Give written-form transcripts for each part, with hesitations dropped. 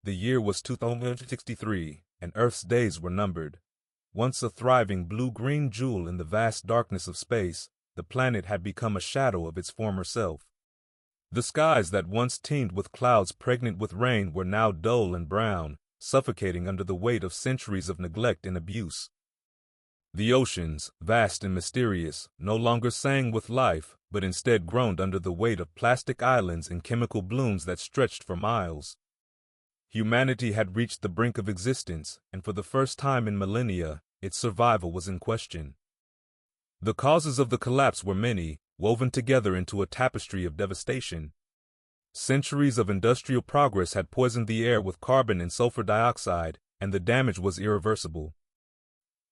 The year was 2063, and Earth's days were numbered. Once a thriving blue-green jewel in the vast darkness of space, the planet had become a shadow of its former self. The skies that once teemed with clouds pregnant with rain were now dull and brown, suffocating under the weight of centuries of neglect and abuse. The oceans, vast and mysterious, no longer sang with life, but instead groaned under the weight of plastic islands and chemical blooms that stretched for miles. Humanity had reached the brink of existence, and for the first time in millennia, its survival was in question. The causes of the collapse were many, woven together into a tapestry of devastation. Centuries of industrial progress had poisoned the air with carbon and sulfur dioxide, and the damage was irreversible.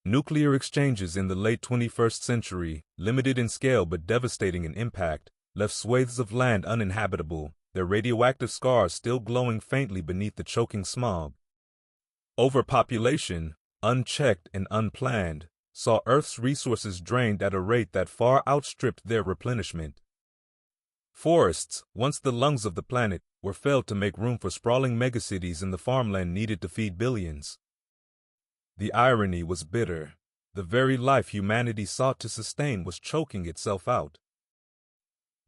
Nuclear exchanges in the late 21st century, limited in scale but devastating in impact, left swathes of land uninhabitable, their radioactive scars still glowing faintly beneath the choking smog. Overpopulation, unchecked and unplanned, saw Earth's resources drained at a rate that far outstripped their replenishment. Forests, once the lungs of the planet, were felled to make room for sprawling megacities in the farmland needed to feed billions. The irony was bitter. The very life humanity sought to sustain was choking itself out.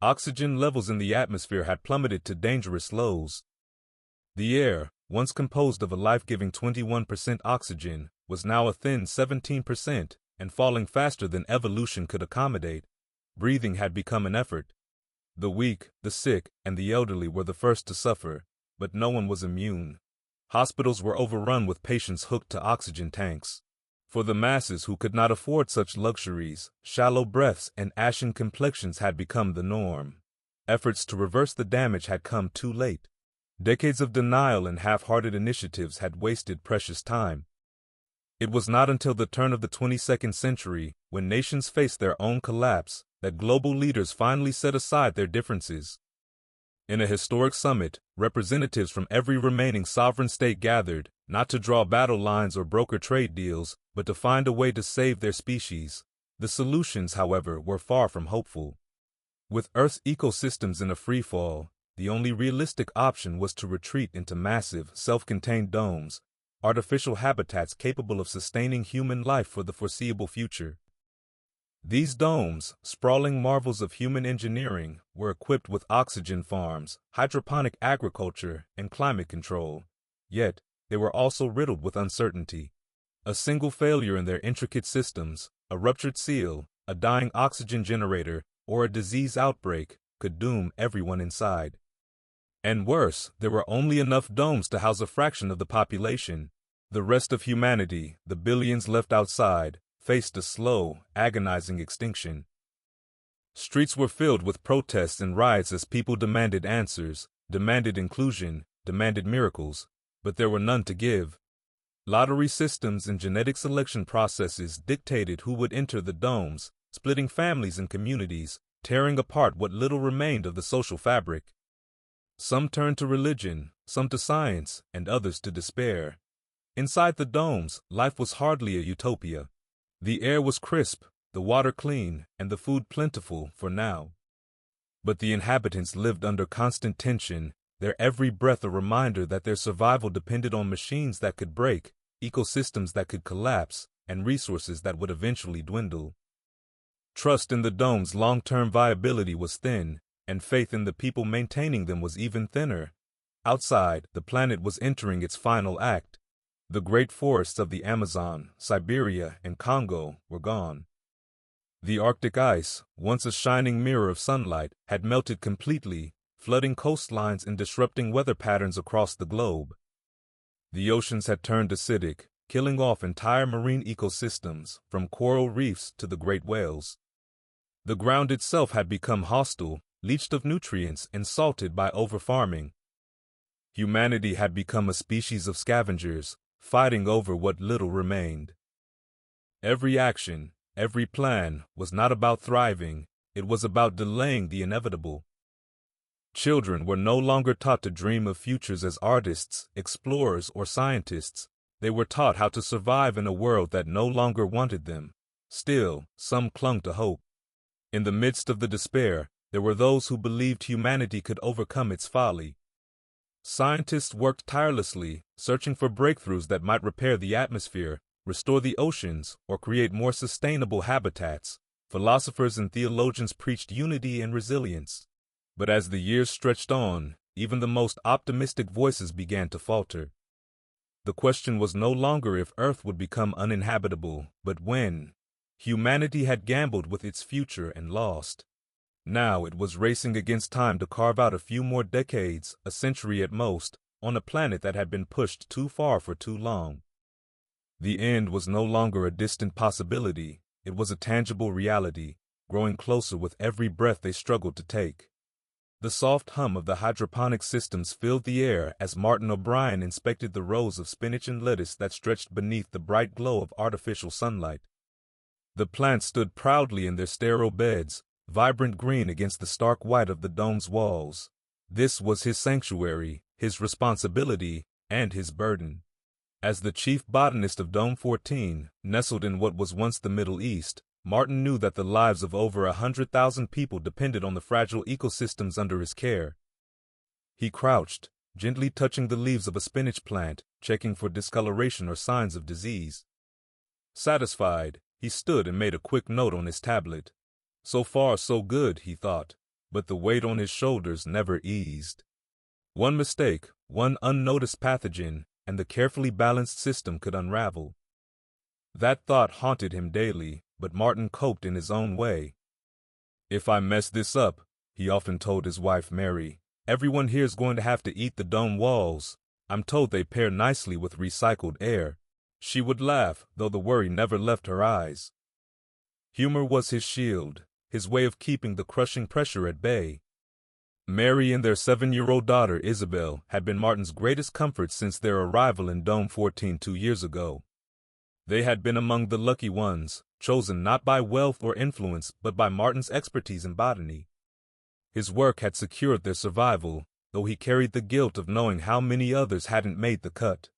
Oxygen levels in the atmosphere had plummeted to dangerous lows. The air, once composed of a life-giving 21% oxygen, was now a thin 17% and falling faster than evolution could accommodate. Breathing had become an effort. The weak, the sick, and the elderly were the first to suffer, but no one was immune. Hospitals were overrun with patients hooked to oxygen tanks. For the masses who could not afford such luxuries, shallow breaths and ashen complexions had become the norm. Efforts to reverse the damage had come too late. Decades of denial and half-hearted initiatives had wasted precious time. It was not until the turn of the 22nd century, when nations faced their own collapse, that global leaders finally set aside their differences. In a historic summit, representatives from every remaining sovereign state gathered, not to draw battle lines or broker trade deals, but to find a way to save their species. The solutions, however, were far from hopeful. With Earth's ecosystems in a freefall, the only realistic option was to retreat into massive, self-contained domes, artificial habitats capable of sustaining human life for the foreseeable future. These domes, sprawling marvels of human engineering, were equipped with oxygen farms, hydroponic agriculture, and climate control. Yet, they were also riddled with uncertainty. A single failure in their intricate systems, a ruptured seal, a dying oxygen generator, or a disease outbreak, could doom everyone inside. And worse, there were only enough domes to house a fraction of the population. The rest of humanity, the billions left outside, faced a slow, agonizing extinction. Streets were filled with protests and riots as people demanded answers, demanded inclusion, demanded miracles, but there were none to give. Lottery systems and genetic selection processes dictated who would enter the domes, splitting families and communities, tearing apart what little remained of the social fabric. Some turned to religion, some to science, and others to despair. Inside the domes, life was hardly a utopia. The air was crisp, the water clean, and the food plentiful for now. But the inhabitants lived under constant tension, their every breath a reminder that their survival depended on machines that could break, ecosystems that could collapse, and resources that would eventually dwindle. Trust in the dome's long-term viability was thin, and faith in the people maintaining them was even thinner. Outside, the planet was entering its final act. The great forests of the Amazon, Siberia, and Congo were gone. The Arctic ice, once a shining mirror of sunlight, had melted completely, flooding coastlines and disrupting weather patterns across the globe. The oceans had turned acidic, killing off entire marine ecosystems, from coral reefs to the great whales. The ground itself had become hostile, leached of nutrients and salted by overfarming. Humanity had become a species of scavengers, fighting over what little remained. Every action, every plan, was not about thriving, it was about delaying the inevitable. Children were no longer taught to dream of futures as artists, explorers, or scientists. They were taught how to survive in a world that no longer wanted them. Still, some clung to hope. In the midst of the despair, there were those who believed humanity could overcome its folly. Scientists worked tirelessly, searching for breakthroughs that might repair the atmosphere, restore the oceans, or create more sustainable habitats. Philosophers and theologians preached unity and resilience. But as the years stretched on, even the most optimistic voices began to falter. The question was no longer if Earth would become uninhabitable, but when. Humanity had gambled with its future and lost. Now it was racing against time to carve out a few more decades, a century at most, on a planet that had been pushed too far for too long. The end was no longer a distant possibility, it was a tangible reality, growing closer with every breath they struggled to take. The soft hum of the hydroponic systems filled the air as Martin O'Brien inspected the rows of spinach and lettuce that stretched beneath the bright glow of artificial sunlight. The plants stood proudly in their sterile beds, vibrant green against the stark white of the dome's walls. This was his sanctuary, his responsibility, and his burden. As the chief botanist of Dome 14, nestled in what was once the Middle East, Martin knew that the lives of over 100,000 people depended on the fragile ecosystems under his care. He crouched, gently touching the leaves of a spinach plant, checking for discoloration or signs of disease. Satisfied, he stood and made a quick note on his tablet. So far, so good, he thought, but the weight on his shoulders never eased. One mistake, one unnoticed pathogen, and the carefully balanced system could unravel. That thought haunted him daily, but Martin coped in his own way. "If I mess this up," he often told his wife Mary, "everyone here's going to have to eat the dome walls. I'm told they pair nicely with recycled air." She would laugh, though the worry never left her eyes. Humor was his shield, his way of keeping the crushing pressure at bay. Mary and their 7-year-old daughter Isabel had been Martin's greatest comfort since their arrival in Dome 14 2 years ago. They had been among the lucky ones, chosen not by wealth or influence but by Martin's expertise in botany. His work had secured their survival, though he carried the guilt of knowing how many others hadn't made the cut.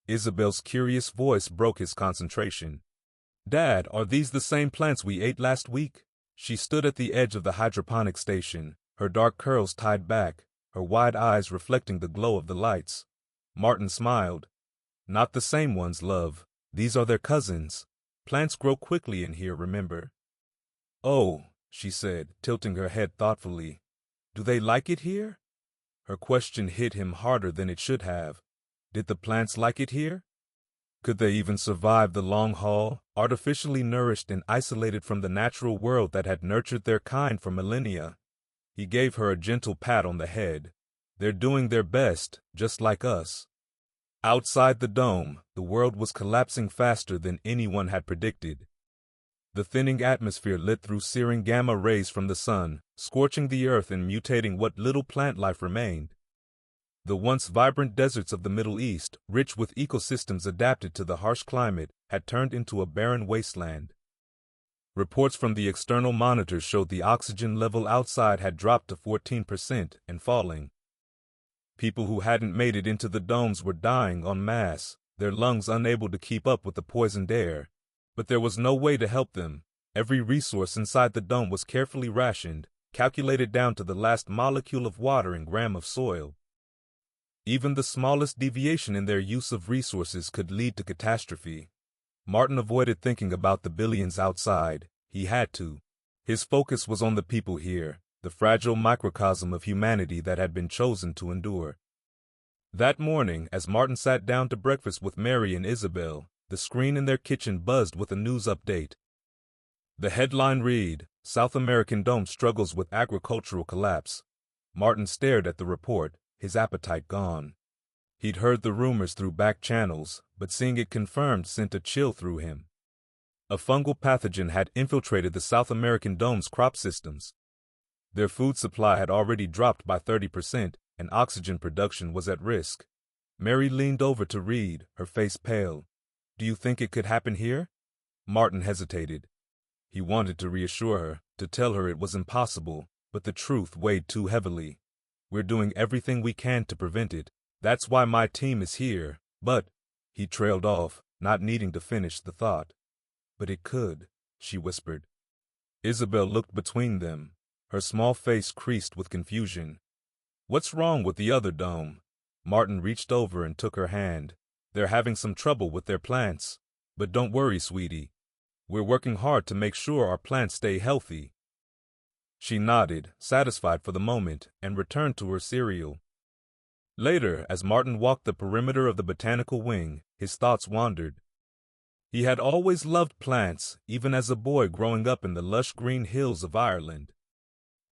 Isabel's curious voice broke his concentration. "Dad, are these the same plants we ate last week?" She stood at the edge of the hydroponic station, her dark curls tied back, her wide eyes reflecting the glow of the lights. Martin smiled. "Not the same ones, love. These are their cousins. Plants grow quickly in here, remember." "Oh," she said, tilting her head thoughtfully. "Do they like it here?" Her question hit him harder than it should have. Did the plants like it here? Could they even survive the long haul, artificially nourished and isolated from the natural world that had nurtured their kind for millennia? He gave her a gentle pat on the head. "They're doing their best, just like us." Outside the dome, the world was collapsing faster than anyone had predicted. The thinning atmosphere lit through searing gamma rays from the sun, scorching the earth and mutating what little plant life remained. The once vibrant deserts of the Middle East, rich with ecosystems adapted to the harsh climate, had turned into a barren wasteland. Reports from the external monitors showed the oxygen level outside had dropped to 14% and falling. People who hadn't made it into the domes were dying en masse, their lungs unable to keep up with the poisoned air. But there was no way to help them. Every resource inside the dome was carefully rationed, calculated down to the last molecule of water and gram of soil. Even the smallest deviation in their use of resources could lead to catastrophe. Martin avoided thinking about the billions outside. He had to. His focus was on the people here, the fragile microcosm of humanity that had been chosen to endure. That morning, as Martin sat down to breakfast with Mary and Isabel, the screen in their kitchen buzzed with a news update. The headline read, "South American Dome Struggles with Agricultural Collapse." Martin stared at the report, his appetite gone. He'd heard the rumors through back channels, but seeing it confirmed sent a chill through him. A fungal pathogen had infiltrated the South American dome's crop systems. Their food supply had already dropped by 30%, and oxygen production was at risk. Mary leaned over to read, her face pale. "Do you think it could happen here?" Martin hesitated. He wanted to reassure her, to tell her it was impossible, but the truth weighed too heavily. "We're doing everything we can to prevent it. That's why my team is here, but—" He trailed off, not needing to finish the thought. "But it could," she whispered. Isabel looked between them, her small face creased with confusion. "What's wrong with the other dome?" Martin reached over and took her hand. "They're having some trouble with their plants. But don't worry, sweetie. We're working hard to make sure our plants stay healthy." She nodded, satisfied for the moment, and returned to her cereal. Later, as Martin walked the perimeter of the botanical wing, his thoughts wandered. He had always loved plants, even as a boy growing up in the lush green hills of Ireland.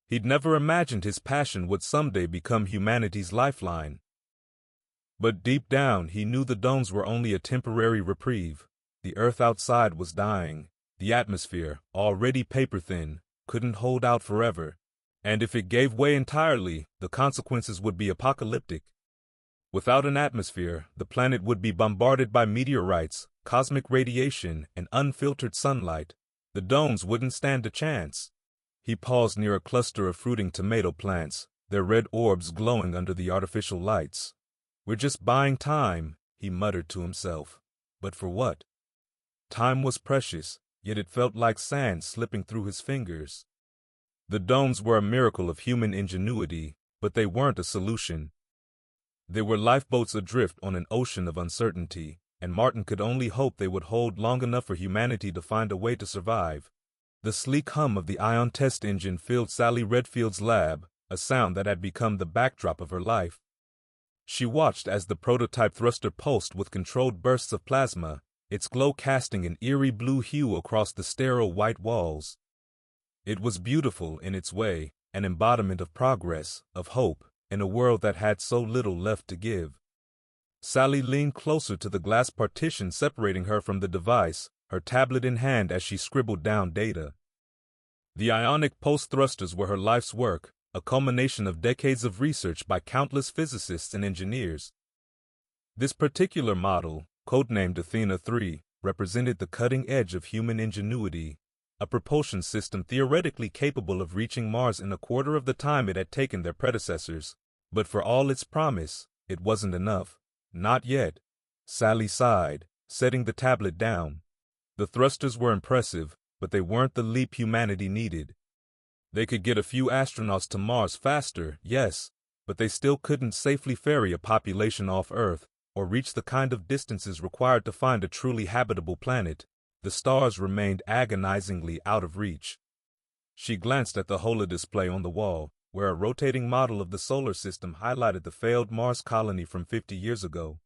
He'd never imagined his passion would someday become humanity's lifeline. But deep down, he knew the domes were only a temporary reprieve. The earth outside was dying. The atmosphere, already paper-thin, couldn't hold out forever. And if it gave way entirely, the consequences would be apocalyptic. Without an atmosphere, the planet would be bombarded by meteorites, cosmic radiation, and unfiltered sunlight. The domes wouldn't stand a chance. He paused near a cluster of fruiting tomato plants, their red orbs glowing under the artificial lights. "We're just buying time," he muttered to himself. But for what? Time was precious, yet it felt like sand slipping through his fingers. The domes were a miracle of human ingenuity, but they weren't a solution. They were lifeboats adrift on an ocean of uncertainty, and Martin could only hope they would hold long enough for humanity to find a way to survive. The sleek hum of the ion test engine filled Sally Redfield's lab, a sound that had become the backdrop of her life. She watched as the prototype thruster pulsed with controlled bursts of plasma, its glow casting an eerie blue hue across the sterile white walls. It was beautiful in its way, an embodiment of progress, of hope, in a world that had so little left to give. Sally leaned closer to the glass partition separating her from the device, her tablet in hand as she scribbled down data. The ionic pulse thrusters were her life's work, a culmination of decades of research by countless physicists and engineers. This particular model, codenamed Athena 3, represented the cutting edge of human ingenuity, a propulsion system theoretically capable of reaching Mars in a quarter of the time it had taken their predecessors. But for all its promise, it wasn't enough. Not yet. Sally sighed, setting the tablet down. The thrusters were impressive, but they weren't the leap humanity needed. They could get a few astronauts to Mars faster, yes, but they still couldn't safely ferry a population off Earth, or reach the kind of distances required to find a truly habitable planet. The stars remained agonizingly out of reach. She glanced at the holodisplay on the wall, where a rotating model of the solar system highlighted the failed Mars colony from 50 years ago.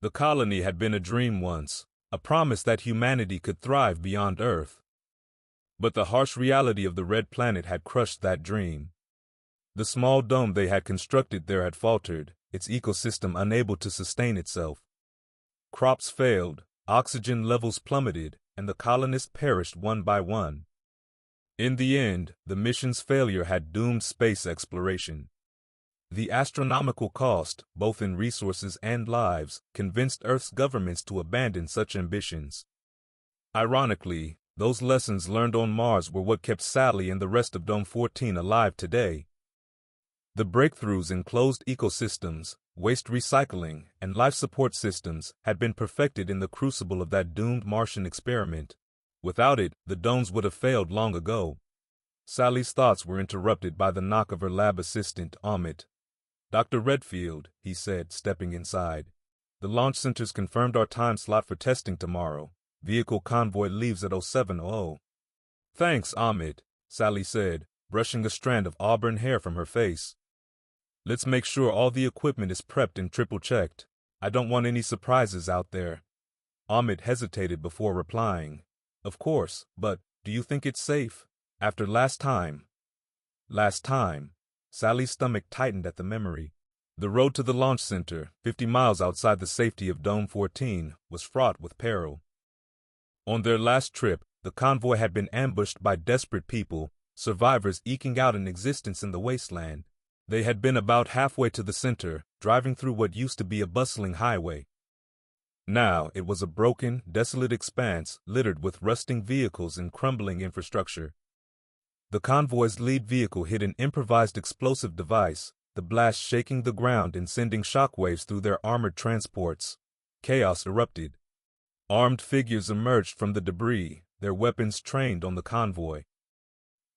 The colony had been a dream once, a promise that humanity could thrive beyond Earth. But the harsh reality of the red planet had crushed that dream. The small dome they had constructed there had faltered, its ecosystem unable to sustain itself. Crops failed, oxygen levels plummeted, and the colonists perished one by one. In the end, the mission's failure had doomed space exploration. The astronomical cost, both in resources and lives, convinced Earth's governments to abandon such ambitions. Ironically, those lessons learned on Mars were what kept Sally and the rest of Dome 14 alive today. The breakthroughs in closed ecosystems, waste recycling, and life support systems had been perfected in the crucible of that doomed Martian experiment. Without it, the domes would have failed long ago. Sally's thoughts were interrupted by the knock of her lab assistant, Amit. "Dr. Redfield," he said, stepping inside. "The launch center's confirmed our time slot for testing tomorrow. Vehicle convoy leaves at 07:00. "Thanks, Amit," Sally said, brushing a strand of auburn hair from her face. "Let's make sure all the equipment is prepped and triple-checked. I don't want any surprises out there." Amit hesitated before replying. "Of course, but do you think it's safe? After last time?" Last time. Sally's stomach tightened at the memory. The road to the launch center, 50 miles outside the safety of Dome 14, was fraught with peril. On their last trip, the convoy had been ambushed by desperate people, survivors eking out an existence in the wasteland. They had been about halfway to the center, driving through what used to be a bustling highway. Now it was a broken, desolate expanse littered with rusting vehicles and crumbling infrastructure. The convoy's lead vehicle hit an improvised explosive device, the blast shaking the ground and sending shockwaves through their armored transports. Chaos erupted. Armed figures emerged from the debris, their weapons trained on the convoy.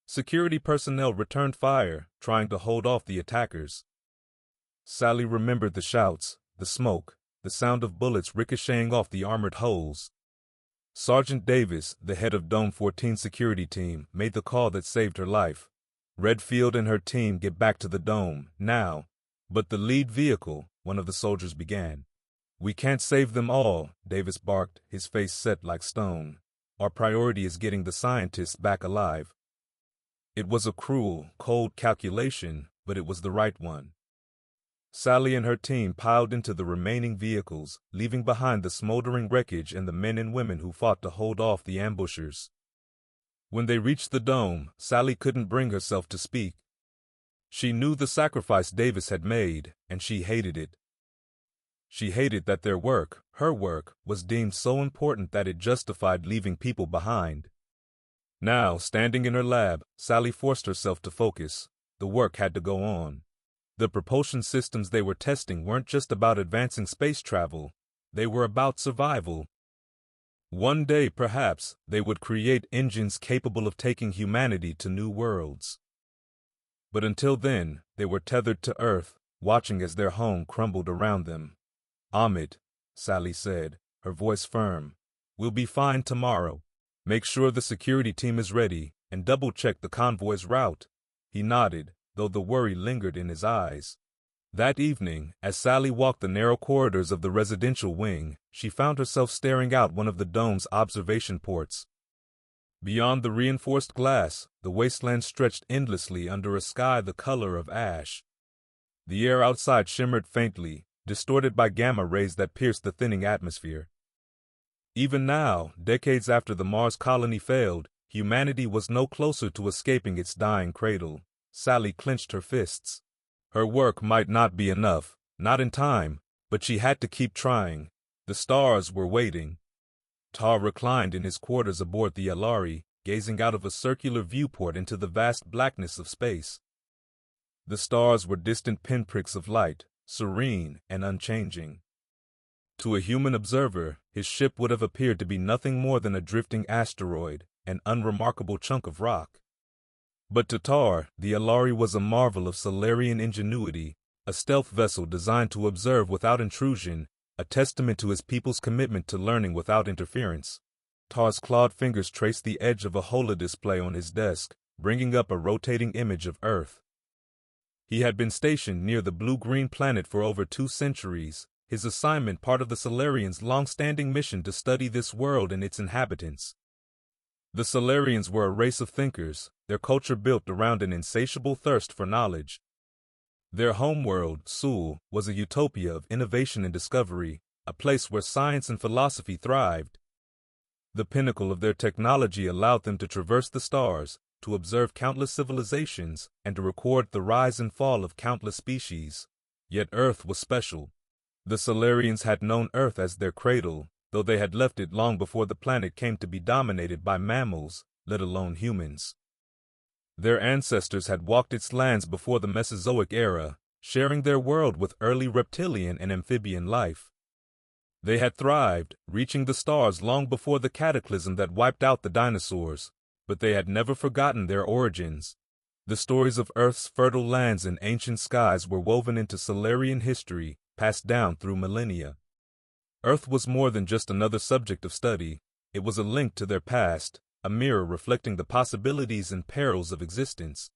Security personnel returned fire, trying to hold off the attackers. Sally remembered the shouts, the smoke, the sound of bullets ricocheting off the armored hulls. Sergeant Davis, the head of Dome 14 security team, made the call that saved her life. Redfield and her team get back to the dome, now. But the lead vehicle, one of the soldiers began. We can't save them all, Davis barked, his face set like stone. Our priority is getting the scientists back alive. It was a cruel, cold calculation, but it was the right one. Sally and her team piled into the remaining vehicles, leaving behind the smoldering wreckage and the men and women who fought to hold off the ambushers. When they reached the dome, Sally couldn't bring herself to speak. She knew the sacrifice Davis had made, and she hated it. She hated that their work, her work, was deemed so important that it justified leaving people behind. Now, standing in her lab, Sally forced herself to focus. The work had to go on. The propulsion systems they were testing weren't just about advancing space travel. They were about survival. One day, perhaps, they would create engines capable of taking humanity to new worlds. But until then, they were tethered to Earth, watching as their home crumbled around them. Ahmed, Sally said, her voice firm. We'll be fine tomorrow. Make sure the security team is ready, and double-check the convoy's route. He nodded, though the worry lingered in his eyes. That evening, as Sally walked the narrow corridors of the residential wing, she found herself staring out one of the dome's observation ports. Beyond the reinforced glass, the wasteland stretched endlessly under a sky the color of ash. The air outside shimmered faintly, distorted by gamma rays that pierced the thinning atmosphere. Even now, decades after the Mars colony failed, humanity was no closer to escaping its dying cradle. Sally clenched her fists. Her work might not be enough, not in time, but she had to keep trying. The stars were waiting. Tar reclined in his quarters aboard the Alari, gazing out of a circular viewport into the vast blackness of space. The stars were distant pinpricks of light, serene and unchanging. To a human observer, his ship would have appeared to be nothing more than a drifting asteroid, an unremarkable chunk of rock. But to Tar, the Alari was a marvel of Sularian ingenuity, a stealth vessel designed to observe without intrusion, a testament to his people's commitment to learning without interference. Tar's clawed fingers traced the edge of a holodisplay on his desk, bringing up a rotating image of Earth. He had been stationed near the blue-green planet for over 2 centuries, his assignment part of the Sularians' long-standing mission to study this world and its inhabitants. The Sularians were a race of thinkers, their culture built around an insatiable thirst for knowledge. Their homeworld, Sul, was a utopia of innovation and discovery, a place where science and philosophy thrived. The pinnacle of their technology allowed them to traverse the stars, to observe countless civilizations, and to record the rise and fall of countless species. Yet Earth was special. The Sularians had known Earth as their cradle, though they had left it long before the planet came to be dominated by mammals, let alone humans. Their ancestors had walked its lands before the Mesozoic era, sharing their world with early reptilian and amphibian life. They had thrived, reaching the stars long before the cataclysm that wiped out the dinosaurs, but they had never forgotten their origins. The stories of Earth's fertile lands and ancient skies were woven into Sularian history, passed down through millennia. Earth was more than just another subject of study. It was a link to their past, a mirror reflecting the possibilities and perils of existence.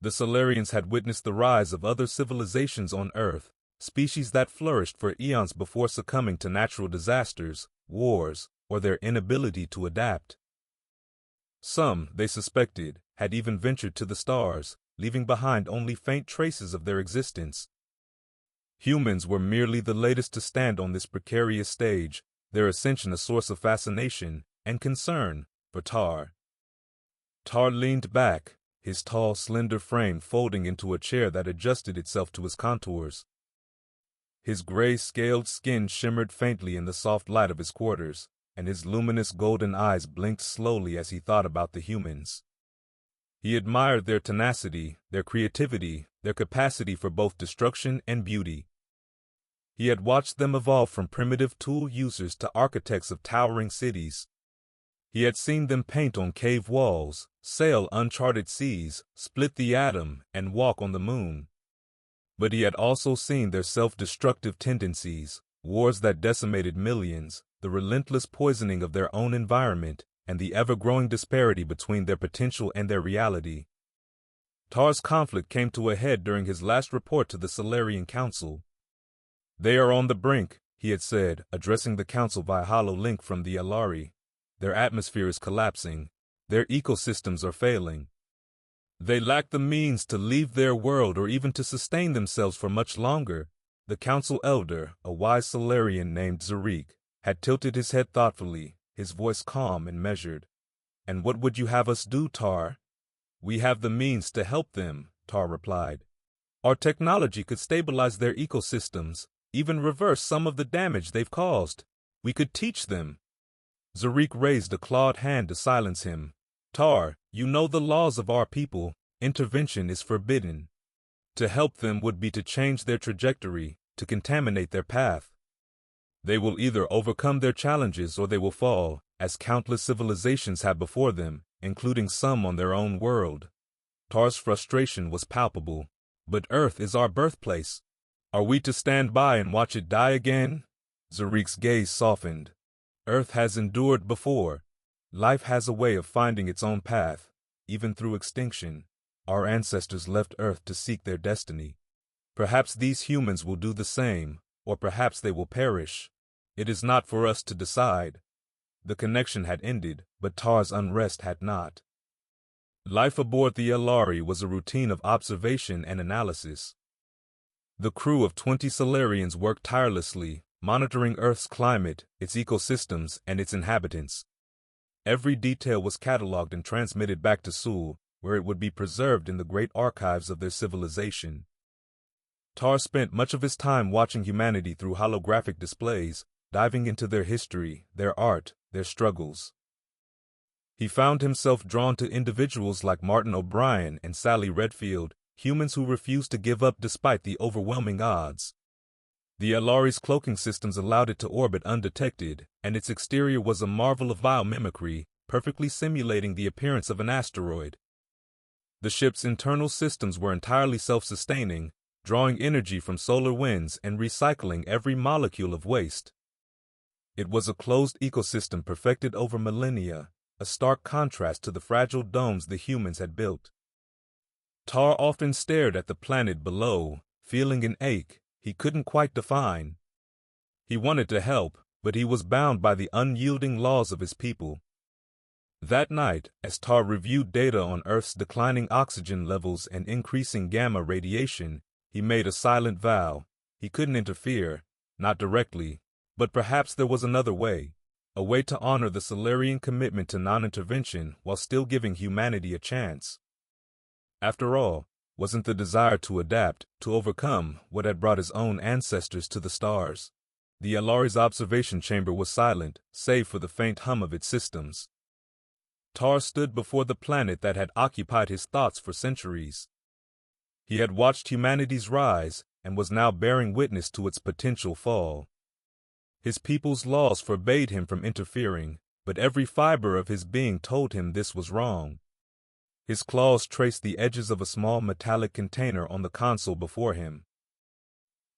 The Sularians had witnessed the rise of other civilizations on Earth, species that flourished for eons before succumbing to natural disasters, wars, or their inability to adapt. Some, they suspected, had even ventured to the stars, leaving behind only faint traces of their existence. Humans were merely the latest to stand on this precarious stage, their ascension a source of fascination and concern for Tar. Tar leaned back, his tall, slender frame folding into a chair that adjusted itself to his contours. His gray-scaled skin shimmered faintly in the soft light of his quarters, and his luminous golden eyes blinked slowly as he thought about the humans. He admired their tenacity, their creativity, their capacity for both destruction and beauty. He had watched them evolve from primitive tool users to architects of towering cities. He had seen them paint on cave walls, sail uncharted seas, split the atom, and walk on the moon. But he had also seen their self-destructive tendencies, wars that decimated millions, the relentless poisoning of their own environment, and the ever-growing disparity between their potential and their reality. Tar's conflict came to a head during his last report to the Sularian Council. "They are on the brink," he had said, addressing the council by hollow link from the Alari. "Their atmosphere is collapsing. Their ecosystems are failing. They lack the means to leave their world or even to sustain themselves for much longer." The council elder, a wise Sularian named Zarik, had tilted his head thoughtfully, his voice calm and measured. "And what would you have us do, Tar?" "We have the means to help them," Tar replied. "Our technology could stabilize their ecosystems, even reverse some of the damage they've caused. We could teach them." Zarik raised a clawed hand to silence him. "Tar, you know the laws of our people. Intervention is forbidden. To help them would be to change their trajectory, to contaminate their path. They will either overcome their challenges or they will fall, as countless civilizations have before them, including some on their own world." Tar's frustration was palpable. "But Earth is our birthplace. Are we to stand by and watch it die again?" Zarik's gaze softened. "Earth has endured before. Life has a way of finding its own path, even through extinction. Our ancestors left Earth to seek their destiny. Perhaps these humans will do the same, or perhaps they will perish. It is not for us to decide." The connection had ended, but Tar's unrest had not. Life aboard the Alari was a routine of observation and analysis. The crew of 20 Sularians worked tirelessly, monitoring Earth's climate, its ecosystems, and its inhabitants. Every detail was cataloged and transmitted back to Sul, where it would be preserved in the great archives of their civilization. Tar spent much of his time watching humanity through holographic displays, diving into their history, their art, their struggles. He found himself drawn to individuals like Martin O'Brien and Sally Redfield, humans who refused to give up despite the overwhelming odds. The Alari's cloaking systems allowed it to orbit undetected, and its exterior was a marvel of biomimicry, perfectly simulating the appearance of an asteroid. The ship's internal systems were entirely self-sustaining, drawing energy from solar winds and recycling every molecule of waste. It was a closed ecosystem perfected over millennia, a stark contrast to the fragile domes the humans had built. Tar often stared at the planet below, feeling an ache he couldn't quite define. He wanted to help, but he was bound by the unyielding laws of his people. That night, as Tar reviewed data on Earth's declining oxygen levels and increasing gamma radiation, he made a silent vow. He couldn't interfere, not directly, but perhaps there was another way, a way to honor the Sularian commitment to non-intervention while still giving humanity a chance. After all, wasn't the desire to adapt, to overcome, what had brought his own ancestors to the stars? The Alari's observation chamber was silent, save for the faint hum of its systems. Tar stood before the planet that had occupied his thoughts for centuries. He had watched humanity's rise and was now bearing witness to its potential fall. His people's laws forbade him from interfering, but every fiber of his being told him this was wrong. His claws traced the edges of a small metallic container on the console before him.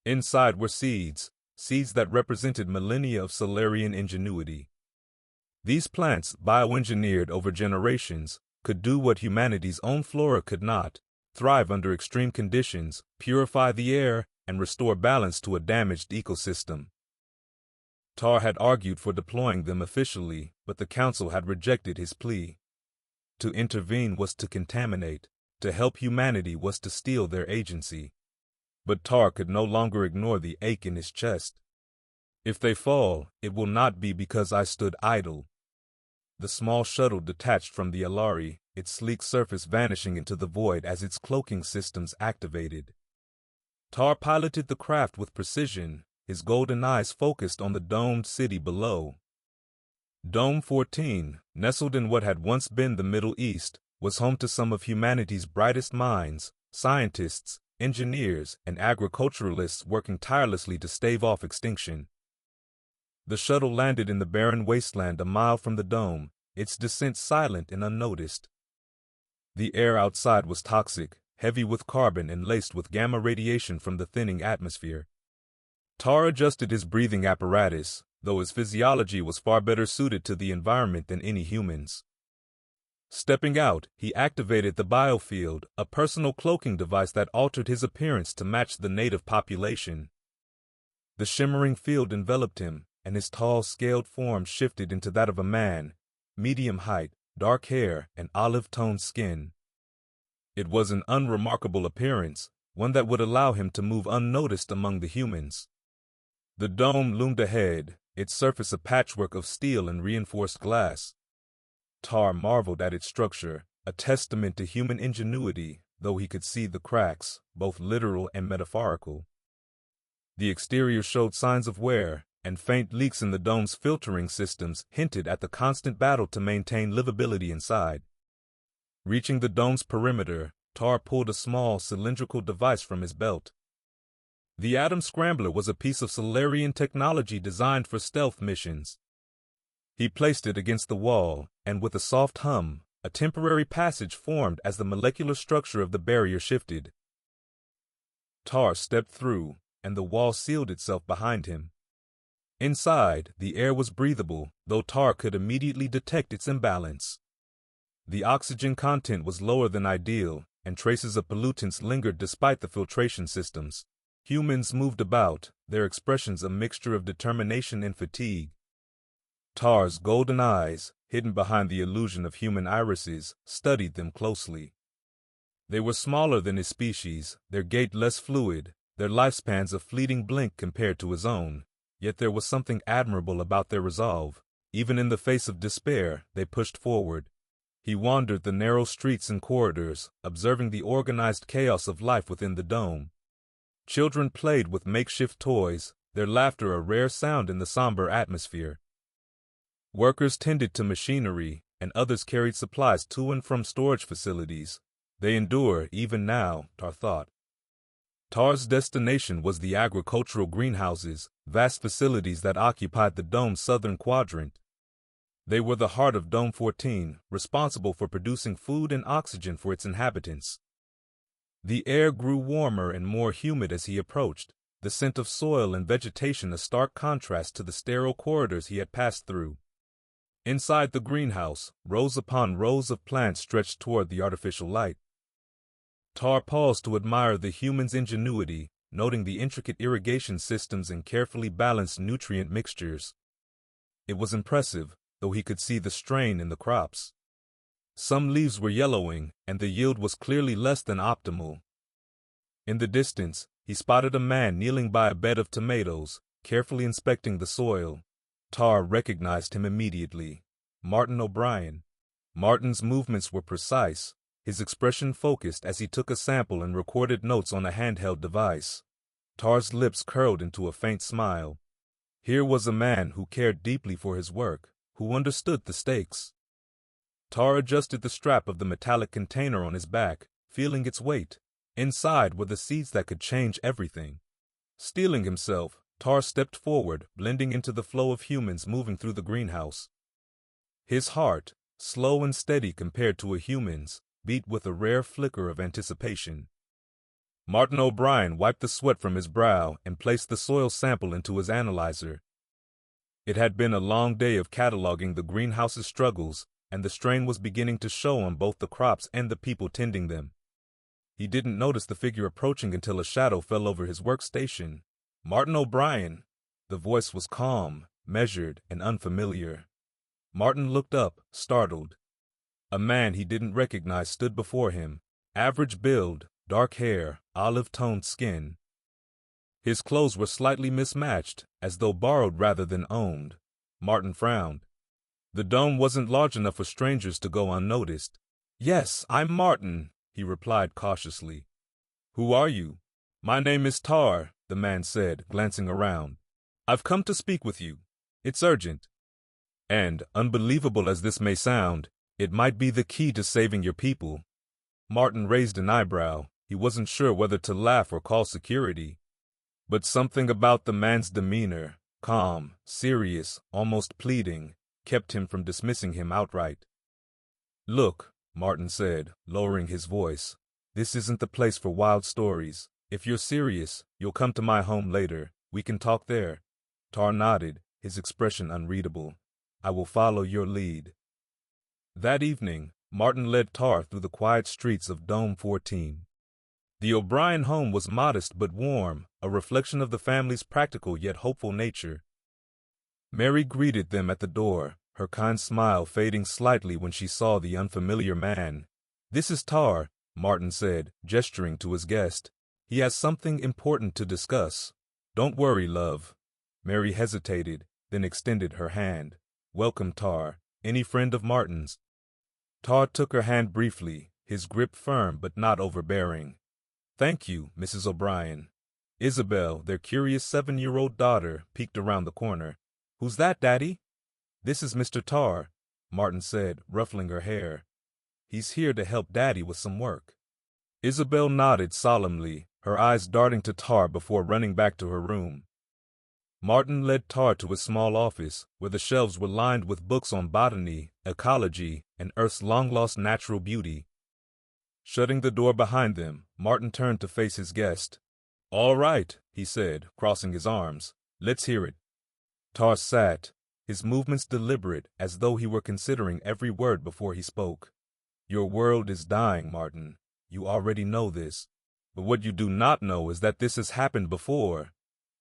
Inside were seeds that represented millennia of Sularian ingenuity. These plants, bioengineered over generations, could do what humanity's own flora could not: thrive under extreme conditions, purify the air, and restore balance to a damaged ecosystem. Tar had argued for deploying them officially, but the council had rejected his plea. To intervene was to contaminate, to help humanity was to steal their agency. But Tar could no longer ignore the ache in his chest. "If they fall, it will not be because I stood idle." The small shuttle detached from the Alari, its sleek surface vanishing into the void as its cloaking systems activated. Tar piloted the craft with precision, his golden eyes focused on the domed city below. Dome 14, nestled in what had once been the Middle East, was home to some of humanity's brightest minds, scientists, engineers, and agriculturalists working tirelessly to stave off extinction. The shuttle landed in the barren wasteland a mile from the dome, its descent silent and unnoticed. The air outside was toxic, heavy with carbon and laced with gamma radiation from the thinning atmosphere. Tar adjusted his breathing apparatus, though his physiology was far better suited to the environment than any humans. Stepping out, he activated the biofield, a personal cloaking device that altered his appearance to match the native population. The shimmering field enveloped him, and his tall, scaled form shifted into that of a man, medium height, dark hair, and olive-toned skin. It was an unremarkable appearance, one that would allow him to move unnoticed among the humans. The dome loomed ahead, its surface a patchwork of steel and reinforced glass. Tar marveled at its structure, a testament to human ingenuity, though he could see the cracks, both literal and metaphorical. The exterior showed signs of wear, and faint leaks in the dome's filtering systems hinted at the constant battle to maintain livability inside. Reaching the dome's perimeter, Tar pulled a small, cylindrical device from his belt. The Atom Scrambler was a piece of Sularian technology designed for stealth missions. He placed it against the wall, and with a soft hum, a temporary passage formed as the molecular structure of the barrier shifted. Tar stepped through, and the wall sealed itself behind him. Inside, the air was breathable, though Tar could immediately detect its imbalance. The oxygen content was lower than ideal, and traces of pollutants lingered despite the filtration systems. Humans moved about, their expressions a mixture of determination and fatigue. Tar's golden eyes, hidden behind the illusion of human irises, studied them closely. They were smaller than his species, their gait less fluid, their lifespans a fleeting blink compared to his own, yet there was something admirable about their resolve. Even in the face of despair, they pushed forward. He wandered the narrow streets and corridors, observing the organized chaos of life within the dome. Children played with makeshift toys, their laughter a rare sound in the somber atmosphere. Workers tended to machinery, and others carried supplies to and from storage facilities. They endure even now, Tar thought. Tar's destination was the agricultural greenhouses, vast facilities that occupied the dome's southern quadrant. They were the heart of Dome 14, responsible for producing food and oxygen for its inhabitants. The air grew warmer and more humid as he approached, the scent of soil and vegetation a stark contrast to the sterile corridors he had passed through. Inside the greenhouse, rows upon rows of plants stretched toward the artificial light. Tar paused to admire the human's ingenuity, noting the intricate irrigation systems and carefully balanced nutrient mixtures. It was impressive, though he could see the strain in the crops. Some leaves were yellowing, and the yield was clearly less than optimal. In the distance, he spotted a man kneeling by a bed of tomatoes, carefully inspecting the soil. Tar recognized him immediately. Martin O'Brien. Martin's movements were precise, his expression focused as he took a sample and recorded notes on a handheld device. Tar's lips curled into a faint smile. Here was a man who cared deeply for his work, who understood the stakes. Tar adjusted the strap of the metallic container on his back, feeling its weight. Inside were the seeds that could change everything. Steeling himself, Tar stepped forward, blending into the flow of humans moving through the greenhouse. His heart, slow and steady compared to a human's, beat with a rare flicker of anticipation. Martin O'Brien wiped the sweat from his brow and placed the soil sample into his analyzer. It had been a long day of cataloging the greenhouse's struggles, and the strain was beginning to show on both the crops and the people tending them. He didn't notice the figure approaching until a shadow fell over his workstation. Martin O'Brien. The voice was calm, measured, and unfamiliar. Martin looked up, startled. A man he didn't recognize stood before him, average build, dark hair, olive-toned skin. His clothes were slightly mismatched, as though borrowed rather than owned. Martin frowned. The dome wasn't large enough for strangers to go unnoticed. "Yes, I'm Martin," he replied cautiously. "Who are you?" "My name is Tar," the man said, glancing around. "I've come to speak with you. It's urgent. And, unbelievable as this may sound, it might be the key to saving your people." Martin raised an eyebrow. He wasn't sure whether to laugh or call security. But something about the man's demeanor, calm, serious, almost pleading, kept him from dismissing him outright. "Look," Martin said, lowering his voice, This isn't the place for wild stories. If you're serious, you'll come to my home later. We can talk there. Tar nodded, his expression unreadable. I will follow your lead. That evening, Martin led Tar through the quiet streets of Dome 14. The O'Brien home was modest but warm, a reflection of the family's practical yet hopeful nature. Mary greeted them at the door, her kind smile fading slightly when she saw the unfamiliar man. "This is Tar," Martin said, gesturing to his guest. "He has something important to discuss." "Don't worry, love." Mary hesitated, then extended her hand. "Welcome, Tar. Any friend of Martin's?" Tar took her hand briefly, his grip firm but not overbearing. "Thank you, Mrs. O'Brien." Isabel, their curious 7-year-old daughter, peeked around the corner. "Who's that, Daddy?" "This is Mr. Tar," Martin said, ruffling her hair. "He's here to help Daddy with some work." Isabel nodded solemnly, her eyes darting to Tar before running back to her room. Martin led Tar to a small office, where the shelves were lined with books on botany, ecology, and Earth's long-lost natural beauty. Shutting the door behind them, Martin turned to face his guest. "All right," he said, crossing his arms. "Let's hear it." Tar sat, his movements deliberate, as though he were considering every word before he spoke. "Your world is dying, Martin. You already know this. But what you do not know is that this has happened before."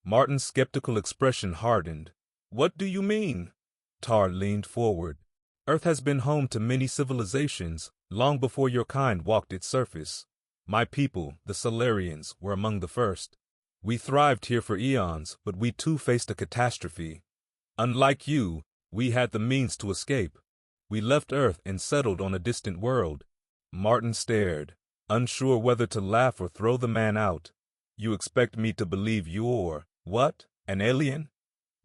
Martin's skeptical expression hardened. "What do you mean?" Tar leaned forward. "Earth has been home to many civilizations, long before your kind walked its surface. My people, the Sularians, were among the first. We thrived here for eons, but we too faced a catastrophe. Unlike you, we had the means to escape. We left Earth and settled on a distant world." Martin stared, unsure whether to laugh or throw the man out. "You expect me to believe you're, what, an alien?"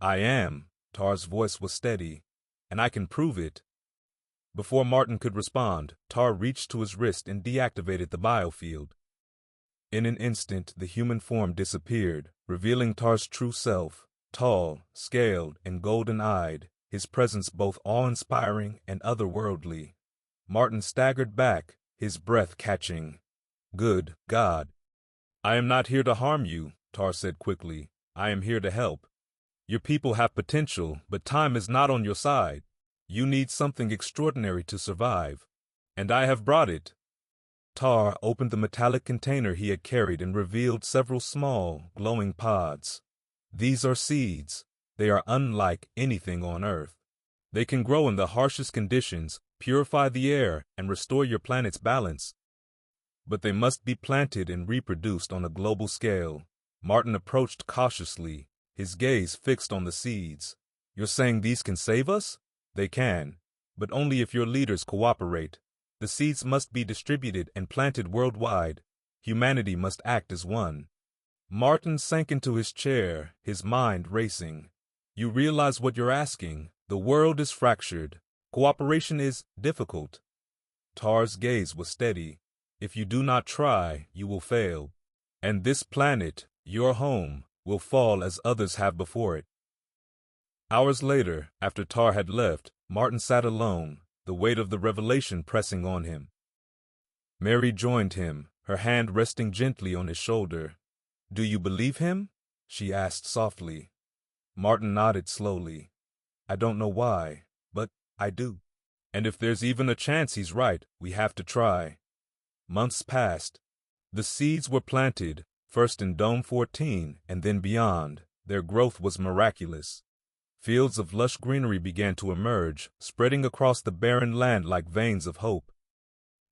"I am." Tar's voice was steady. "And I can prove it." Before Martin could respond, Tar reached to his wrist and deactivated the biofield. In an instant, the human form disappeared, revealing Tar's true self, tall, scaled, and golden-eyed, his presence both awe-inspiring and otherworldly. Martin staggered back, his breath catching. "Good God." "I am not here to harm you," Tar said quickly. "I am here to help. Your people have potential, but time is not on your side. You need something extraordinary to survive. And I have brought it." Tar opened the metallic container he had carried and revealed several small, glowing pods. "These are seeds. They are unlike anything on Earth. They can grow in the harshest conditions, purify the air, and restore your planet's balance. But they must be planted and reproduced on a global scale." Martin approached cautiously, his gaze fixed on the seeds. "You're saying these can save us?" "They can, but only if your leaders cooperate. The seeds must be distributed and planted worldwide. Humanity must act as one." Martin sank into his chair, his mind racing. "You realize what you're asking? The world is fractured. Cooperation is difficult." Tar's gaze was steady. "If you do not try, you will fail. And this planet, your home, will fall as others have before it." Hours later, after Tar had left, Martin sat alone, the weight of the revelation pressing on him. Mary joined him, her hand resting gently on his shoulder. "Do you believe him?" she asked softly. Martin nodded slowly. "I don't know why, but I do. And if there's even a chance he's right, we have to try." Months passed. The seeds were planted, first in Dome 14 and then beyond. Their growth was miraculous. Fields of lush greenery began to emerge, spreading across the barren land like veins of hope.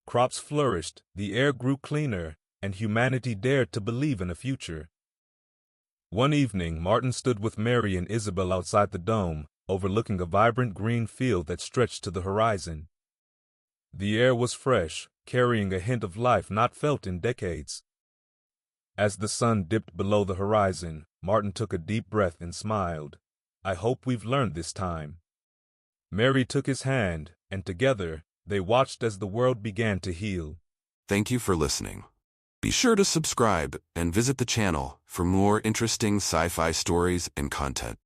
Crops flourished, the air grew cleaner, and humanity dared to believe in a future. One evening, Martin stood with Mary and Isabel outside the dome, overlooking a vibrant green field that stretched to the horizon. The air was fresh, carrying a hint of life not felt in decades. As the sun dipped below the horizon, Martin took a deep breath and smiled. "I hope we've learned this time." Mary took his hand, and together, they watched as the world began to heal. Thank you for listening. Be sure to subscribe and visit the channel for more interesting sci-fi stories and content.